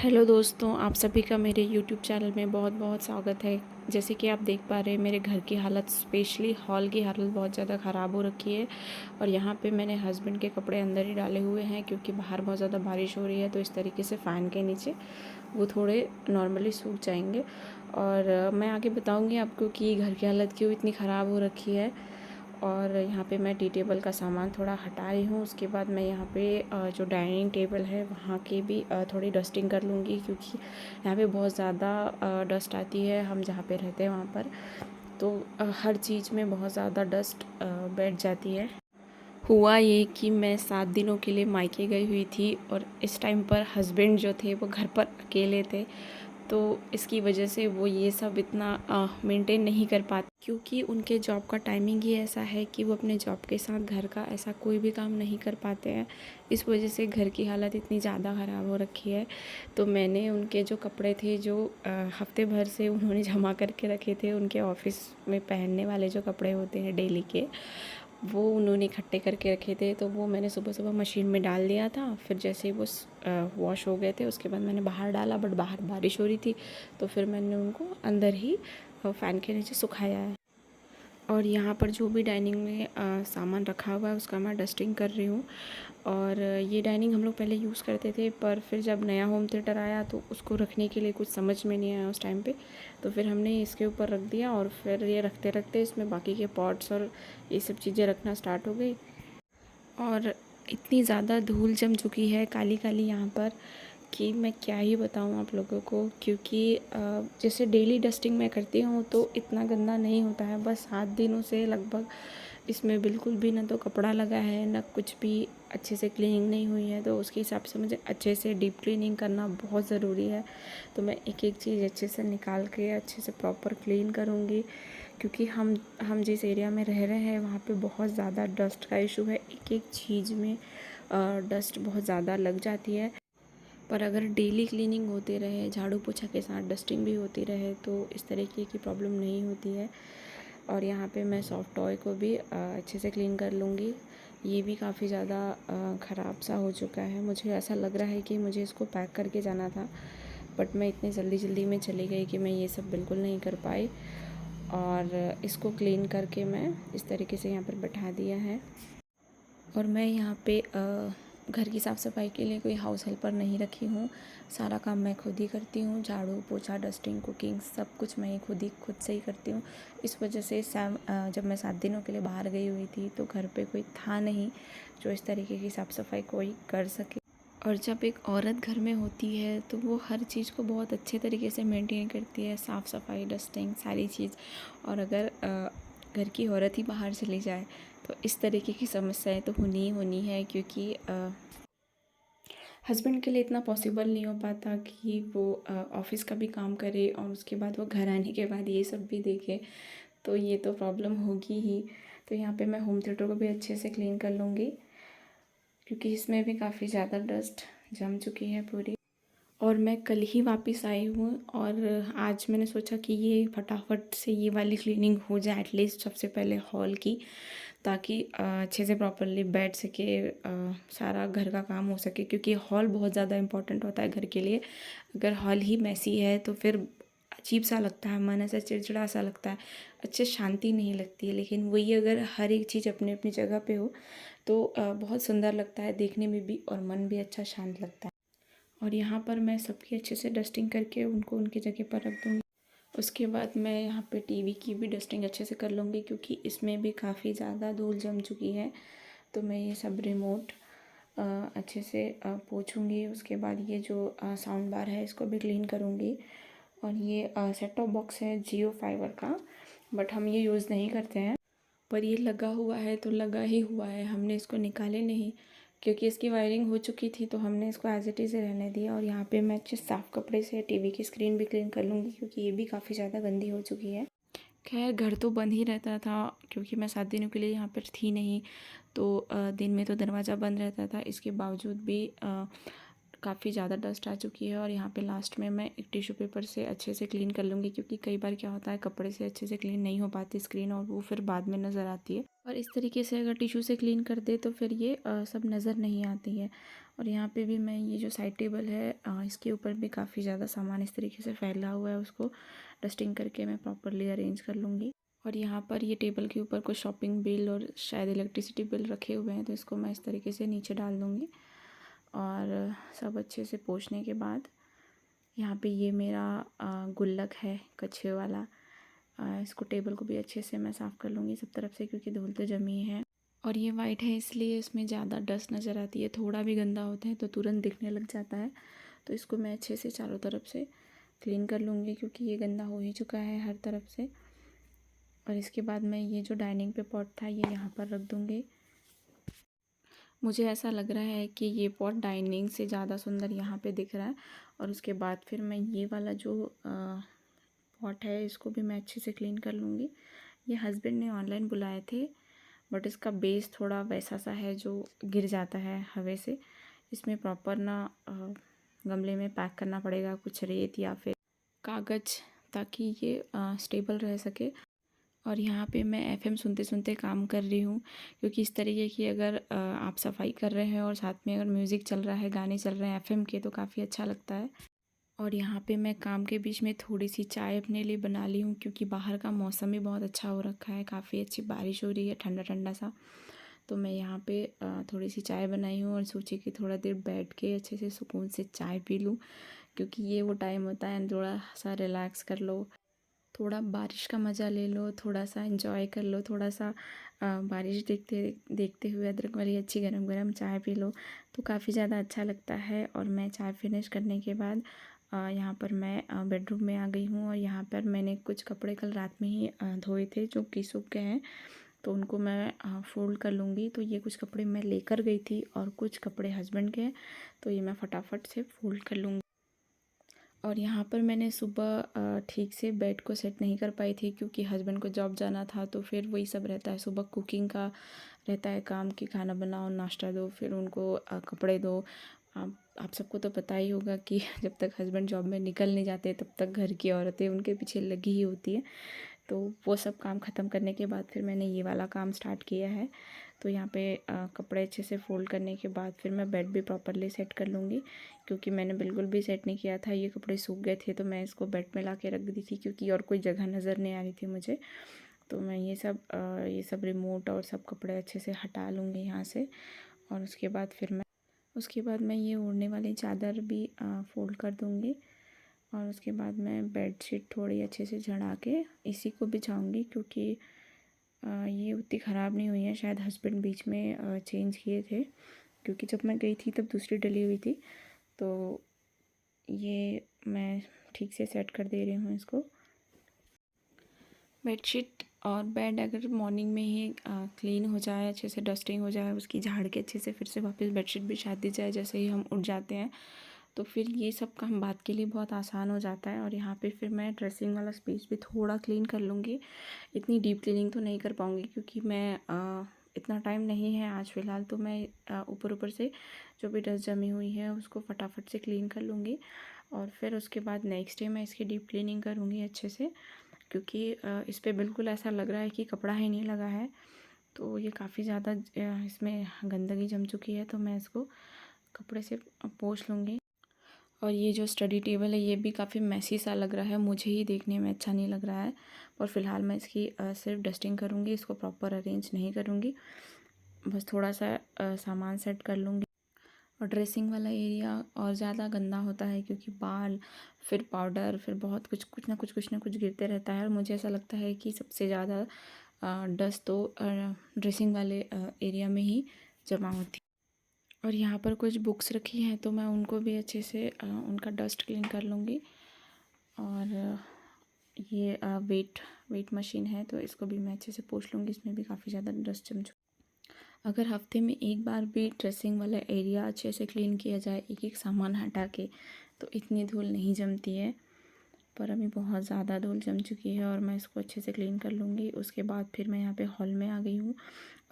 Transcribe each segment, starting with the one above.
Hello दोस्तों, आप सभी का मेरे यूट्यूब चैनल में बहुत बहुत स्वागत है। जैसे कि आप देख पा रहे हैं, मेरे घर की हालत स्पेशली हॉल की हालत बहुत ज़्यादा ख़राब हो रखी है। और यहाँ पे मैंने हस्बैंड के कपड़े अंदर ही डाले हुए हैं क्योंकि बाहर बहुत ज़्यादा बारिश हो रही है, तो इस तरीके से फ़ैन के नीचे वो थोड़े नॉर्मली सूख जाएंगे। और मैं आगे बताऊँगी आपको कि घर की हालत क्यों इतनी ख़राब हो रखी है। और यहाँ पे मैं टी टेबल का सामान थोड़ा हटा रही हूँ। उसके बाद मैं यहाँ पे जो डाइनिंग टेबल है वहाँ की भी थोड़ी डस्टिंग कर लूँगी क्योंकि यहाँ पे बहुत ज़्यादा डस्ट आती है। हम जहाँ पे रहते हैं वहाँ पर तो हर चीज़ में बहुत ज़्यादा डस्ट बैठ जाती है। हुआ ये कि मैं 7 दिनों के लिए मायके गई हुई थी और इस टाइम पर हस्बैंड जो थे वो घर पर अकेले थे, तो इसकी वजह से वो ये सब इतना मेंटेन नहीं कर पाते क्योंकि उनके जॉब का टाइमिंग ही ऐसा है कि वो अपने जॉब के साथ घर का ऐसा कोई भी काम नहीं कर पाते हैं। इस वजह से घर की हालत इतनी ज़्यादा ख़राब हो रखी है। तो मैंने उनके जो कपड़े थे जो हफ्ते भर से उन्होंने जमा करके रखे थे, उनके ऑफिस में पहनने वाले जो कपड़े होते हैं डेली के, वो उन्होंने इकट्ठे करके रखे थे। तो वो मैंने सुबह सुबह मशीन में डाल दिया था। फिर जैसे ही वो वॉश हो गए थे उसके बाद मैंने बाहर डाला, बट बाहर बारिश हो रही थी तो फिर मैंने उनको अंदर ही फ़ैन के नीचे सुखाया है। और यहाँ पर जो भी डाइनिंग में सामान रखा हुआ है उसका मैं डस्टिंग कर रही हूँ। और ये डाइनिंग हम लोग पहले यूज़ करते थे, पर फिर जब नया होम थिएटर आया तो उसको रखने के लिए कुछ समझ में नहीं आया उस टाइम पे, तो फिर हमने इसके ऊपर रख दिया। और फिर ये रखते रखते इसमें बाकी के पॉट्स और ये सब चीज़ें रखना स्टार्ट हो गई। और इतनी ज़्यादा धूल जम चुकी है काली काली यहाँ पर कि मैं क्या ही बताऊँ आप लोगों को। क्योंकि जैसे डेली डस्टिंग मैं करती हूँ तो इतना गंदा नहीं होता है, बस 7 दिनों से लगभग इसमें बिल्कुल भी ना तो कपड़ा लगा है ना कुछ भी अच्छे से क्लीनिंग नहीं हुई है। तो उसके हिसाब से मुझे अच्छे से डीप क्लीनिंग करना बहुत ज़रूरी है। तो मैं एक एक चीज़ अच्छे से निकाल के अच्छे से प्रॉपर क्लीन करूँगी क्योंकि हम जिस एरिया में रह रहे हैं वहाँ पे बहुत ज़्यादा डस्ट का इशू है। एक एक चीज़ में डस्ट बहुत ज़्यादा लग जाती है। पर अगर डेली क्लीनिंग होती रहे, झाड़ू पोछा के साथ डस्टिंग भी होती रहे तो इस तरीके की प्रॉब्लम नहीं होती है। और यहाँ पे मैं सॉफ्ट टॉय को भी अच्छे से क्लीन कर लूँगी। ये भी काफ़ी ज़्यादा ख़राब सा हो चुका है। मुझे ऐसा लग रहा है कि मुझे इसको पैक करके जाना था, बट मैं इतनी जल्दी जल्दी में चली गई कि मैं ये सब बिल्कुल नहीं कर पाई। और इसको क्लीन करके मैं इस तरीके से यहाँ पर बैठा दिया है। और मैं यहाँ पे घर की साफ़ सफाई के लिए कोई हाउस हेल्पर नहीं रखी हूँ। सारा काम मैं खुद ही करती हूँ, झाड़ू पोछा डस्टिंग कुकिंग सब कुछ मैं खुद से ही करती हूँ। इस वजह से जब मैं 7 दिनों के लिए बाहर गई हुई थी तो घर पे कोई था नहीं जो इस तरीके की साफ़ सफाई कोई कर सके। और जब एक औरत घर में होती है तो वो हर चीज़ को बहुत अच्छे तरीके से मेंटेन करती है, साफ़ सफाई डस्टिंग सारी चीज़। और अगर घर की औरत ही बाहर चली जाए तो इस तरीके की समस्याएं तो होनी ही होनी है क्योंकि हस्बैंड के लिए इतना पॉसिबल नहीं हो पाता कि वो ऑफ़िस का भी काम करे और उसके बाद वो घर आने के बाद ये सब भी देखे, तो ये तो प्रॉब्लम होगी ही। तो यहाँ पे मैं होम थिएटर को भी अच्छे से क्लीन कर लूँगी क्योंकि इसमें भी काफ़ी ज़्यादा डस्ट जम चुकी है पूरी। और मैं कल ही वापस आई हूँ और आज मैंने सोचा कि ये फटाफट से ये वाली क्लीनिंग हो जाए एटलीस्ट सबसे पहले हॉल की, ताकि अच्छे से प्रॉपरली बैठ सके, सारा घर का काम हो सके क्योंकि हॉल बहुत ज़्यादा इम्पोर्टेंट होता है घर के लिए। अगर हॉल ही मैसी है तो फिर अजीब सा लगता है, मन ऐसा चिड़चिड़ा सा लगता है, अच्छे शांति नहीं लगती है। लेकिन वही अगर हर एक चीज़ अपनी अपनी जगह पे हो तो बहुत सुंदर लगता है देखने में भी और मन भी अच्छा शांत लगता है। और यहाँ पर मैं सबकी अच्छे से डस्टिंग करके उनको उनकी जगह पर रख दूँगी। उसके बाद मैं यहाँ पे टीवी की भी डस्टिंग अच्छे से कर लूँगी क्योंकि इसमें भी काफ़ी ज़्यादा धूल जम चुकी है। तो मैं ये सब रिमोट अच्छे से पोंछूँगी। उसके बाद ये जो साउंड बार है इसको भी क्लीन करूँगी। और ये सेट टॉप बॉक्स है जियो फाइबर का, बट हम ये यूज़ नहीं करते हैं, पर ये लगा हुआ है तो लगा ही हुआ है, हमने इसको निकाले नहीं क्योंकि इसकी वायरिंग हो चुकी थी तो हमने इसको एज इट इज़ रहने दिया। और यहाँ पे मैं अच्छे साफ़ कपड़े से टीवी की स्क्रीन भी क्लीन कर लूँगी क्योंकि ये भी काफ़ी ज़्यादा गंदी हो चुकी है। खैर घर तो बंद ही रहता था क्योंकि मैं 7 दिनों के लिए यहाँ पर थी नहीं, तो दिन में तो दरवाज़ा बंद रहता था। इसके बावजूद भी काफ़ी ज़्यादा डस्ट आ चुकी है। और यहाँ पे लास्ट में मैं एक टिश्यू पेपर से अच्छे से क्लीन कर लूँगी क्योंकि कई बार क्या होता है कपड़े से अच्छे से क्लीन नहीं हो पाती स्क्रीन और वो फिर बाद में नज़र आती है। और इस तरीके से अगर टिश्यू से क्लीन कर दे तो फिर ये सब नज़र नहीं आती है। और यहाँ पे भी मैं ये जो साइड टेबल है इसके ऊपर भी काफ़ी ज़्यादा सामान इस तरीके से फैला हुआ है, उसको डस्टिंग करके मैं प्रॉपरली अरेंज कर लूँगी। और यहाँ पर ये टेबल के ऊपर कुछ शॉपिंग बिल और शायद इलेक्ट्रिसिटी बिल रखे हुए हैं, तो इसको मैं इस तरीके से नीचे डाल दूँगी। और सब अच्छे से पोंछने के बाद यहाँ पे ये मेरा गुल्लक है कछुए वाला, इसको टेबल को भी अच्छे से मैं साफ़ कर लूँगी सब तरफ से, क्योंकि धूल तो जमी है। और ये वाइट है इसलिए इसमें ज़्यादा डस्ट नज़र आती है, थोड़ा भी गंदा होता है तो तुरंत दिखने लग जाता है। तो इसको मैं अच्छे से चारों तरफ से क्लीन कर लूँगी, क्योंकि ये गंदा हो ही चुका है हर तरफ से। और इसके बाद मैं ये जो डाइनिंग पे पॉट था ये यहाँ पर रख दूँगी। मुझे ऐसा लग रहा है कि ये पॉट डाइनिंग से ज़्यादा सुंदर यहाँ पे दिख रहा है। और उसके बाद फिर मैं ये वाला जो पॉट है इसको भी मैं अच्छे से क्लीन कर लूँगी। ये हस्बैंड ने ऑनलाइन बुलाए थे, बट इसका बेस थोड़ा वैसा सा है जो गिर जाता है हवा से। इसमें प्रॉपर ना गमले में पैक करना पड़ेगा कुछ रेत या फिर कागज़, ताकि ये स्टेबल रह सके। और यहाँ पे मैं एफएम सुनते सुनते काम कर रही हूँ, क्योंकि इस तरीके की अगर आप सफाई कर रहे हैं और साथ में अगर म्यूज़िक चल रहा है, गाने चल रहे हैं एफएम के, तो काफ़ी अच्छा लगता है। और यहाँ पे मैं काम के बीच में थोड़ी सी चाय अपने लिए बना ली हूँ, क्योंकि बाहर का मौसम भी बहुत अच्छा हो रखा है, काफ़ी अच्छी बारिश हो रही है, ठंडा ठंडा सा। तो मैं यहाँ पे थोड़ी सी चाय बनाई हूँ और सोची कि थोड़ा देर बैठ के अच्छे से सुकून से चाय पी लूँ, क्योंकि ये वो टाइम होता है थोड़ा सा रिलैक्स कर लो, थोड़ा बारिश का मज़ा ले लो, थोड़ा सा एंजॉय कर लो, थोड़ा सा बारिश देखते देखते हुए अदरक वाली अच्छी गरम गरम चाय पी लो, तो काफ़ी ज़्यादा अच्छा लगता है। और मैं चाय फिनिश करने के बाद यहाँ पर मैं बेडरूम में आ गई हूँ। और यहाँ पर मैंने कुछ कपड़े कल रात में ही धोए थे जो कि सूख गए हैं, तो उनको मैं फ़ोल्ड कर लूँगी। तो ये कुछ कपड़े मैं लेकर गई थी और कुछ कपड़े हस्बैंड के हैं, तो ये मैं फटाफट से फ़ोल्ड कर लूँगी। और यहाँ पर मैंने सुबह ठीक से बेड को सेट नहीं कर पाई थी, क्योंकि हस्बैंड को जॉब जाना था, तो फिर वही सब रहता है, सुबह कुकिंग का रहता है काम, कि खाना बनाओ, नाश्ता दो, फिर उनको कपड़े दो। आप सबको तो पता ही होगा कि जब तक हस्बैंड जॉब में निकल नहीं जाते तब तक घर की औरतें उनके पीछे लगी ही होती है। तो वो सब काम ख़त्म करने के बाद फिर मैंने ये वाला काम स्टार्ट किया है। तो यहाँ पे कपड़े अच्छे से फ़ोल्ड करने के बाद फिर मैं बेड भी प्रॉपरली सेट कर लूँगी, क्योंकि मैंने बिल्कुल भी सेट नहीं किया था, ये कपड़े सूख गए थे, तो मैं इसको बेड में ला के रख दी थी, क्योंकि और कोई जगह नज़र नहीं आ रही थी मुझे। तो मैं ये सब रिमोट और सब कपड़े अच्छे से हटा लूँगी यहाँ से। और उसके बाद मैं ये ओढ़ने वाली चादर भी फ़ोल्ड कर दूँगी। और उसके बाद मैं बेडशीट थोड़ी अच्छे से झड़ा के इसी को बिछाऊँगी, क्योंकि ये उतनी ख़राब नहीं हुई है, शायद हस्बैंड बीच में चेंज किए थे, क्योंकि जब मैं गई थी तब दूसरी डली हुई थी। तो ये मैं ठीक से सेट कर दे रही हूँ इसको। बेडशीट और बेड अगर मॉर्निंग में ही क्लीन हो जाए, अच्छे से डस्टिंग हो जाए, उसकी झाड़ के अच्छे से फिर से वापस बेडशीट बिछा दी जाए जैसे ही हम उठ जाते हैं, तो फिर ये सब काम बात के लिए बहुत आसान हो जाता है। और यहाँ पे फिर मैं ड्रेसिंग वाला स्पेस भी थोड़ा क्लीन कर लूँगी। इतनी डीप क्लीनिंग तो नहीं कर पाऊँगी, क्योंकि मैं इतना टाइम नहीं है आज फ़िलहाल, तो मैं ऊपर ऊपर से जो भी डस्ट जमी हुई है उसको फटाफट से क्लीन कर लूँगी। और फिर उसके बाद नेक्स्ट डे मैं इसकी डीप क्लीनिंग करूँगी अच्छे से, क्योंकि इस पर बिल्कुल ऐसा लग रहा है कि कपड़ा ही नहीं लगा है। तो ये काफ़ी ज़्यादा इसमें गंदगी जम चुकी है, तो मैं इसको कपड़े से पोंछ लूँगी। और ये जो स्टडी टेबल है ये भी काफ़ी मैसी सा लग रहा है, मुझे ही देखने में अच्छा नहीं लग रहा है। और फ़िलहाल मैं इसकी सिर्फ डस्टिंग करूँगी, इसको प्रॉपर अरेंज नहीं करूँगी, बस थोड़ा सा सामान सेट कर लूँगी। और ड्रेसिंग वाला एरिया और ज़्यादा गंदा होता है, क्योंकि बाल, फिर पाउडर, फिर बहुत कुछ ना कुछ गिरते रहता है। और मुझे ऐसा लगता है कि सबसे ज़्यादा डस्ट तो ड्रेसिंग वाले एरिया में ही जमा होती है। और यहाँ पर कुछ बुक्स रखी हैं, तो मैं उनको भी अच्छे से उनका डस्ट क्लीन कर लूँगी। और ये वेट मशीन है, तो इसको भी मैं अच्छे से पोंछ लूँगी, इसमें भी काफ़ी ज़्यादा डस्ट जम चुका। अगर हफ्ते में एक बार भी ड्रेसिंग वाला एरिया अच्छे से क्लीन किया जाए, एक एक सामान हटा के, तो इतनी धूल नहीं जमती है। पर अभी बहुत ज़्यादा धूल जम चुकी है और मैं इसको अच्छे से क्लीन कर लूँगी। उसके बाद फिर मैं यहाँ पे हॉल में आ गई हूँ,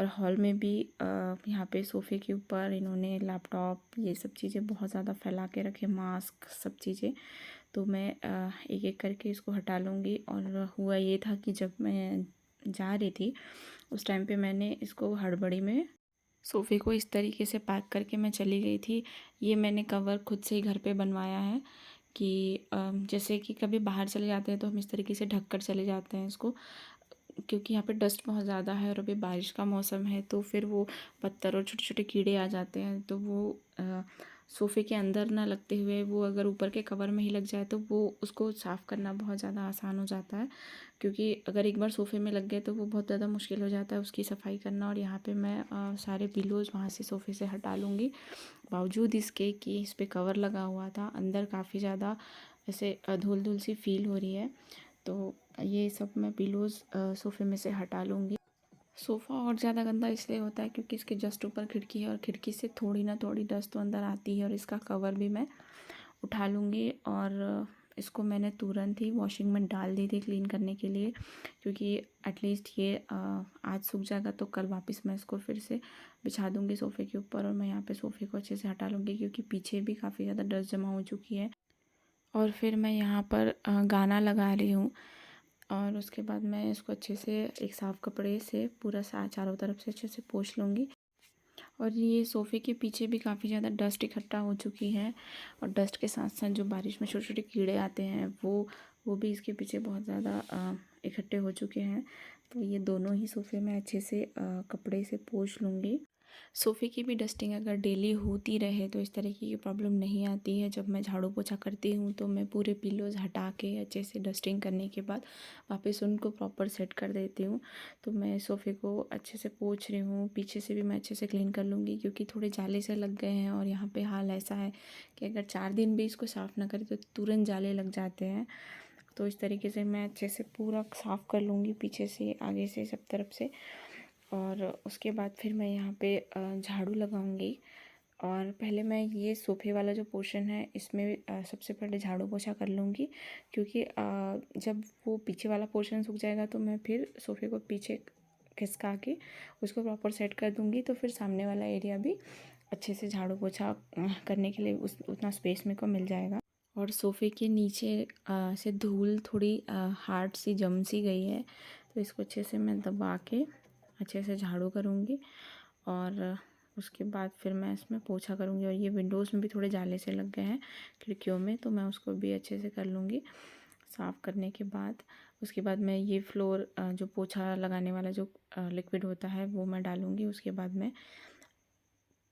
और हॉल में भी यहाँ पे सोफ़े के ऊपर इन्होंने लैपटॉप ये सब चीज़ें बहुत ज़्यादा फैला के रखे, मास्क सब चीज़ें। तो मैं एक एक करके इसको हटा लूँगी। और हुआ ये था कि जब मैं जा रही थी उस टाइम पे मैंने इसको हड़बड़ी में सोफ़े को इस तरीके से पैक करके मैं चली गई थी। ये मैंने कवर खुद से ही घर पे बनवाया है कि जैसे कि कभी बाहर चले जाते हैं तो हम इस तरीके से ढक कर चले जाते हैं इसको, क्योंकि यहाँ पे डस्ट बहुत ज़्यादा है और अभी बारिश का मौसम है तो फिर वो पत्थर और छोटे छोटे कीड़े आ जाते हैं, तो वो सोफ़े के अंदर ना लगते हुए वो अगर ऊपर के कवर में ही लग जाए तो वो उसको साफ़ करना बहुत ज़्यादा आसान हो जाता है। क्योंकि अगर एक बार सोफ़े में लग गए तो वो बहुत ज़्यादा मुश्किल हो जाता है उसकी सफाई करना। और यहाँ पे मैं सारे पिलोज़ वहाँ से सोफ़े से हटा लूँगी। बावजूद इसके कि इस पे कवर लगा हुआ था, अंदर काफ़ी ज़्यादा ऐसे धूल धूल सी फील हो रही है, तो ये सब मैं पिलोज़ सोफ़े में से हटा लूँगी। सोफ़ा और ज़्यादा गंदा इसलिए होता है क्योंकि इसके जस्ट ऊपर खिड़की है और खिड़की से थोड़ी ना थोड़ी डस्ट तो अंदर आती है। और इसका कवर भी मैं उठा लूँगी और इसको मैंने तुरंत ही वॉशिंग में डाल दी थी क्लीन करने के लिए, क्योंकि एटलीस्ट ये आज सूख जाएगा तो कल वापस मैं इसको फिर से बिछा दूँगी सोफ़े के ऊपर। और मैं यहाँ पे सोफ़े को अच्छे से हटा लूँगी क्योंकि पीछे भी काफ़ी ज़्यादा डस्ट जमा हो चुकी है। और फिर मैं यहाँ पर गाना लगा रही हूँ और उसके बाद मैं इसको अच्छे से एक साफ़ कपड़े से पूरा चारों तरफ से अच्छे से पोंछ लूँगी। और ये सोफ़े के पीछे भी काफ़ी ज़्यादा डस्ट इकट्ठा हो चुकी है और डस्ट के साथ साथ जो बारिश में छोटे छोटे कीड़े आते हैं वो भी इसके पीछे बहुत ज़्यादा इकट्ठे हो चुके हैं। तो ये दोनों ही सोफ़े मैं अच्छे से कपड़े से पोंछ लूँगी। सोफ़े की भी डस्टिंग अगर डेली होती रहे तो इस तरीके की प्रॉब्लम नहीं आती है। जब मैं झाड़ू पोछा करती हूँ तो मैं पूरे पिलोज़ हटा के अच्छे से डस्टिंग करने के बाद वापस उनको प्रॉपर सेट कर देती हूँ। तो मैं सोफ़े को अच्छे से पोंछ रही हूँ, पीछे से भी मैं अच्छे से क्लीन कर लूँगी क्योंकि थोड़े जाले से लग गए हैं। और यहाँ पे हाल ऐसा है कि अगर 4 दिन भी इसको साफ़ ना करें तो तुरंत जाले लग जाते हैं। तो इस तरीके से मैं अच्छे से पूरा साफ़ कर लूँगी, पीछे से आगे से सब तरफ से। और उसके बाद फिर मैं यहाँ पे झाड़ू लगाऊंगी। और पहले मैं ये सोफ़े वाला जो पोर्शन है इसमें सबसे पहले झाड़ू पोछा कर लूँगी, क्योंकि जब वो पीछे वाला पोर्शन सूख जाएगा तो मैं फिर सोफ़े को पीछे खिसका के उसको प्रॉपर सेट कर दूँगी। तो फिर सामने वाला एरिया भी अच्छे से झाड़ू पोछा करने के लिए उतना स्पेस मेरे को मिल जाएगा। और सोफ़े के नीचे से धूल थोड़ी हार्ड सी जम सी गई है, तो इसको अच्छे से मैं दबा के अच्छे से झाड़ू करूँगी। और उसके बाद फिर मैं इसमें पोछा करूँगी। और ये विंडोज़ में भी थोड़े जाले से लग गए हैं खिड़कियों में, तो मैं उसको भी अच्छे से कर लूँगी साफ़ करने के बाद। उसके बाद मैं ये फ्लोर जो पोछा लगाने वाला जो लिक्विड होता है वो मैं डालूँगी। उसके बाद मैं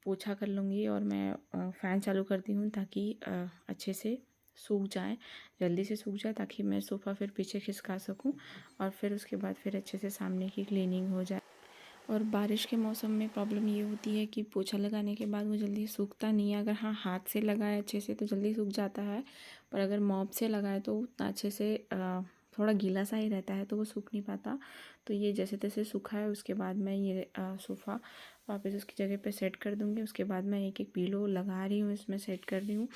पोछा कर लूँगी और मैं फ़ैन चालू करती हूँ ताकि अच्छे से सूख जाए, जल्दी से सूख जाए, ताकि मैं सोफ़ा फिर पीछे खिसका सकूँ और फिर उसके बाद फिर अच्छे से सामने की क्लीनिंग हो जाए। और बारिश के मौसम में प्रॉब्लम ये होती है कि पोछा लगाने के बाद वो जल्दी सूखता नहीं है। अगर हाँ हाथ से लगाए अच्छे से तो जल्दी सूख जाता है, पर अगर मॉप से लगाए तो उतना अच्छे से थोड़ा गीला सा ही रहता है तो वो सूख नहीं पाता। तो ये जैसे तैसे सूखा है, उसके बाद मैं ये सोफ़ा वापस उसकी जगह पे सेट कर दूँगी। उसके बाद मैं एक एक पिलो लगा रही हूँ, इसमें सेट कर रही हूँ।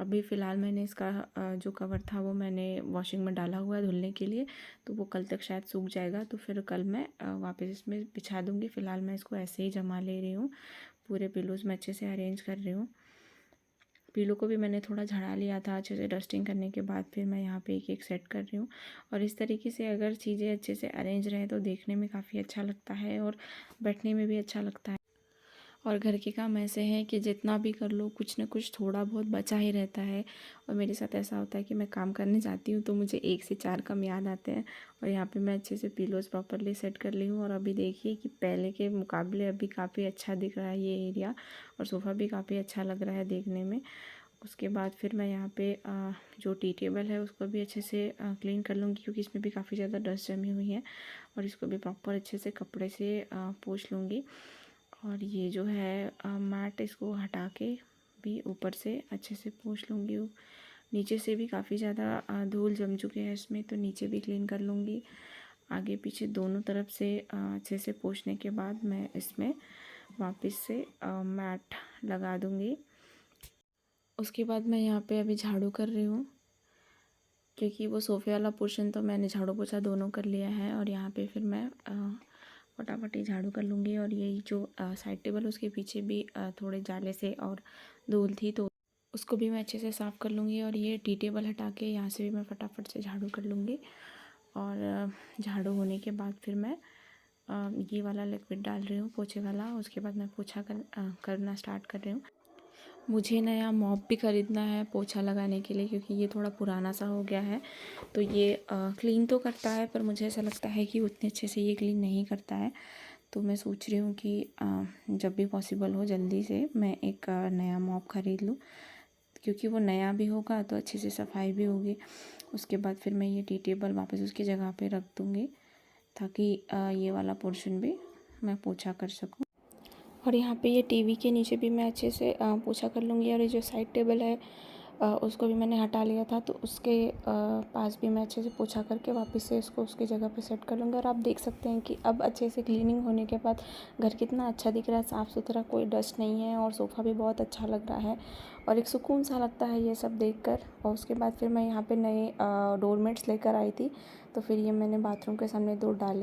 अभी फ़िलहाल मैंने इसका जो कवर था वो मैंने वॉशिंग में डाला हुआ है धुलने के लिए, तो वो कल तक शायद सूख जाएगा। तो फिर कल मैं वापस इसमें बिछा दूँगी। फ़िलहाल मैं इसको ऐसे ही जमा ले रही हूँ, पूरे पिलोज़ में अच्छे से अरेंज कर रही हूँ। पिलो को भी मैंने थोड़ा झड़ा लिया था अच्छे से डस्टिंग करने के बाद, फिर मैं यहाँ पे एक एक सेट कर रही हूँ। और इस तरीके से अगर चीज़ें अच्छे से अरेंज रहें तो देखने में काफ़ी अच्छा लगता है और बैठने में भी अच्छा लगता है। और घर के काम ऐसे हैं कि जितना भी कर लो कुछ ना कुछ थोड़ा बहुत बचा ही रहता है। और मेरे साथ ऐसा होता है कि मैं काम करने जाती हूँ तो मुझे 1 से 4 काम याद आते हैं। और यहाँ पे मैं अच्छे से पिलोज़ प्रॉपरली सेट कर ली हूँ। और अभी देखिए कि पहले के मुकाबले अभी काफ़ी अच्छा दिख रहा है ये एरिया, और सोफ़ा भी काफ़ी अच्छा लग रहा है देखने में। उसके बाद फिर मैं यहाँ पे जो टी टेबल है उसको भी अच्छे से क्लीन कर लूँगी, क्योंकि इसमें भी काफ़ी ज़्यादा डस्ट जमी हुई है। और इसको भी प्रॉपर अच्छे से कपड़े से पोंछ लूँगी। और ये जो है मैट, इसको हटा के भी ऊपर से अच्छे से पोंछ लूँगी। नीचे से भी काफ़ी ज़्यादा धूल जम चुके हैं इसमें, तो नीचे भी क्लीन कर लूँगी। आगे पीछे दोनों तरफ से अच्छे से पोंछने के बाद मैं इसमें वापस से मैट लगा दूँगी। उसके बाद मैं यहाँ पे अभी झाड़ू कर रही हूँ, क्योंकि वो सोफ़े वाला पोर्शन तो मैंने झाड़ू पोछा दोनों कर लिया है। और यहाँ पे फिर मैं फटाफट ही झाड़ू कर लूँगी। और यही जो साइड टेबल है उसके पीछे भी थोड़े जाले से और धूल थी, तो उसको भी मैं अच्छे से साफ़ कर लूँगी। और ये टी टेबल हटा के यहाँ से भी मैं फटाफट से झाड़ू कर लूँगी। और झाड़ू होने के बाद फिर मैं ये वाला लिक्विड डाल रही हूँ पोछे वाला। उसके बाद मैं पोछा करना स्टार्ट कर रही हूँ। मुझे नया मॉप भी ख़रीदना है पोछा लगाने के लिए, क्योंकि ये थोड़ा पुराना सा हो गया है। तो ये क्लीन तो करता है, पर मुझे ऐसा लगता है कि उतने अच्छे से ये क्लीन नहीं करता है। तो मैं सोच रही हूँ कि जब भी पॉसिबल हो जल्दी से मैं एक नया मॉप ख़रीद लूँ, क्योंकि वो नया भी होगा तो अच्छे से सफाई भी होगी। उसके बाद फिर मैं ये टी टेबल वापस उसकी जगह पे रख दूँगी, ताकि ये वाला पोर्शन भी मैं पोछा कर सकूँ। और यहाँ पे ये टीवी के नीचे भी मैं अच्छे से पोछा कर लूँगी। और ये जो साइड टेबल है उसको भी मैंने हटा लिया था, तो उसके पास भी मैं अच्छे से पोछा करके वापस से इसको उसकी जगह पे सेट कर लूँगी। और आप देख सकते हैं कि अब अच्छे से क्लीनिंग होने के बाद घर कितना अच्छा दिख रहा है, साफ़ सुथरा, कोई डस्ट नहीं है। और सोफ़ा भी बहुत अच्छा लग रहा है और एक सुकून सा लगता है ये सब देखकर। और उसके बाद फिर मैं यहाँ पे नए डोरमेट्स लेकर आई थी, तो फिर ये मैंने बाथरूम के सामने 2 डाले।